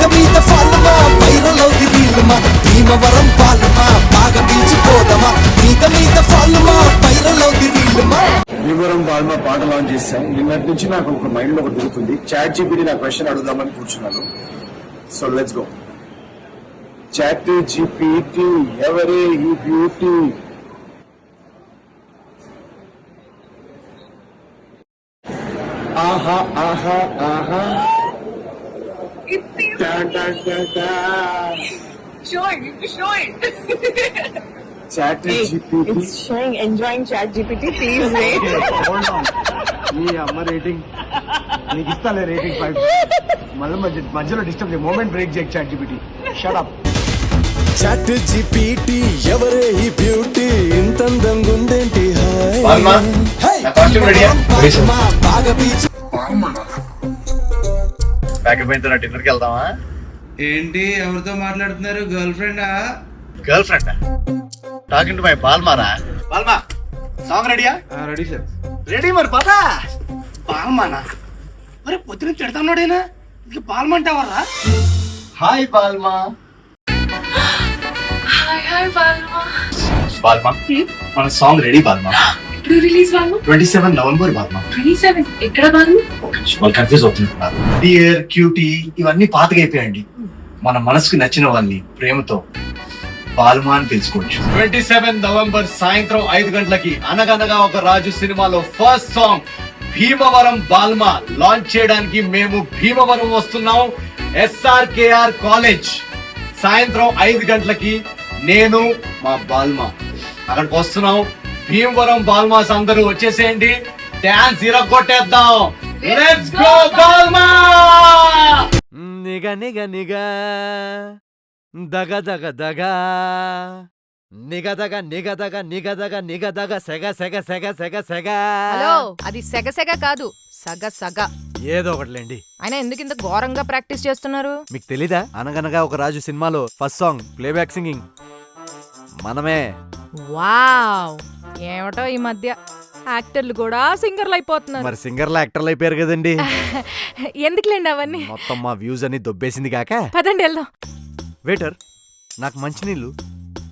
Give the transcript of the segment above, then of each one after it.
మీద మీద ఫాలమా వైరల్ అవుది వీలుమా భీమవరం పాలమా బాగా బీచిపోదమా మీద మీద ఫాలమా వైరల్ అవుది వీలుమా. భీమవరం బాల్మా పాట లాంచ్ చేశాం. నిన్నటి నుంచి నాకు ఒక మైండ్ లో ఒకటి దొరుకుతుంది. చాట్ జీపీటీ నా క్వశ్చన్ అడుగుదామని కూర్చున్నాను. So let's go. ChatGPT ఎవరే ఈ బ్యూటీ? ఆహా ఆహా ఆహా ChatGPT It's showing enjoying chat GPT. Please wait. నీ అమ్మ రేటింగ్ నీకు ఇస్తాలే రేటింగ్ 5. మళ్ళీ మధ్యలో డిస్టర్బ్ చేయ మూమెంట్ బ్రేక్ చేయ ChatGPT. Shut up. ChatGPT ఎవరే ఈ బ్యూటీ ఇంత అందంగా ఉందేంటి బాగా బీచ్ ప్యాకెట్ పైన డిన్నర్కి వెళ్దామా? ఏంటి ఎవరితో మాట్లాడుతున్నారు? గర్ల్ ఫ్రెండా? Girl friend talking to my బాల్మారా. బాల్మా సాంగ్ రెడీయా? Ready sir. రెడీ మరి పదా. బాల్మానా మరి పొద్దున తిడతాన్నాడేనా? ఇంక Balma అంటావరా? Hi Balma. Hi Balma. Balma మన సాంగ్ రెడీ బాల్మా. ఎప్పుడు రిలీజ్ బాల్మా? 27 November Balma. 27 ఎక్కడ బాల్మా? వాళ్ళు కన్ఫ్యూజ్ అవుతున్నారు. డియర్ క్యూటీ ఇవన్నీ పాతగా అయిపోయాయండి. మన మనసుకు నచ్చిన వాళ్ళని ప్రేమతో బాల్మా అని తెలుసుకోవచ్చు. 27 నవంబర్ సాయంత్రం 5 గంటలకి అనగనగా ఒక రాజు సినిమాలో first song Bhimavaram Balma launch చేయడానికి మేము భీమవరం వస్తున్నాం. SRKR కాలేజ్ సాయంత్రం 5 గంటలకి నేను మా బాల్మా అక్కడికి వస్తున్నాం. భీమవరం బాల్మాస్ అందరూ వచ్చేసేయండి. డాన్స్ ఇరగొట్టేద్దాం. లెట్స్ గో బాల్మా. నిగ నిగ నిగ దగ దగ దగ నిగదగ నిగదగ నిగదగ నిగదగ సెగ సెగ సెగ సెగ సెగ. హలో, అది సెగ సెగ కాదు, సగ సగ. ఏదో ఒకటిలేండి. అయినా ఎందుకు ఇంత ఘోరంగా ప్రాక్టీస్ చేస్తున్నారు? మీకు తెలీదా? అనగనగా ఒక రాజు సినిమాలో ఫస్ట్ సాంగ్ ప్లేబ్యాక్ సింగింగ్ మనమే. వావ్, ఏమిటో ఈ మధ్య యాక్టర్లు కూడా సింగర్లు అయిపోతున్నారు. మరి సింగర్లు యాక్టర్లు అయిపోయారు కదండి. ఎందుకులేండి అవన్నీ. మొత్తం మా వ్యూస్ అన్ని దొబ్బేసింది కాక. పదండి వెళ్దాం. వెయిటర్, నాకు మంచినీళ్ళు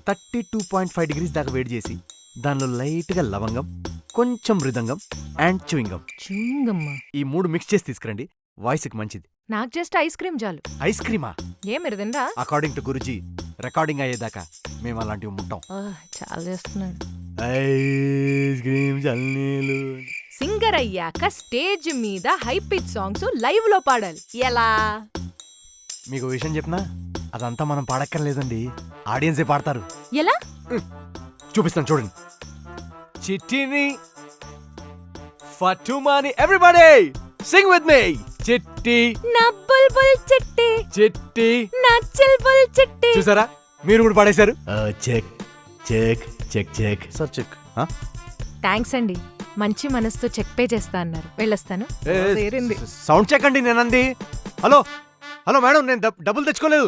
32.5 డిగ్రీస్ దాకా వేడి చేసి దానిలో లైట్ గా లవంగం, కొంచెం మృదంగం అండ్ చూయింగం ఈ 3 మిక్స్ చేసి తీసుకురండి. వాయిస్ కి మంచిది. నాకు జస్ట్ ఐస్ క్రీమ్ చాలు. ఐస్ క్రీమా? మీరు తిందా? అకార్డింగ్ టు గురుజీ రికార్డింగ్ అయ్యేదాకా మేము అలాంటివి ముట్టాం. చాలా చేస్తున్నాడు. ఐస్ క్రీమ్ చల్లీలు. సింగర్ అయ్యాక స్టేజ్ మీద హై పిచ్ సాంగ్స్ లైవ్ లో పాడాలి. ఎలా? మీకు విషయం చెప్పనా? అదంతా మనం పాడక్కర్లేదండి, ఆడియన్సే పాడతారు. ఎలా? చూపిస్తాను చూడండి. చిట్టిని ఫటుమాని ఎవ్రీబడీ సింగ్ విత్ మీ. చిట్టి నా బుల్బుల్ చిట్టి, చిట్టి నా చిల్బుల్ చిట్టి. చూసారా, మీరు కూడా పాడేశారు. Check check check check sir check. Thanks అండి, మంచి మనసుతో చెక్ పే చేస్తా అన్నారు. వెళ్ళొస్తాను. సౌండ్ చెక్ అండి నేనంది. హలో హలో మేడం, నేను డబ్బులు తెచ్చుకోలేదు.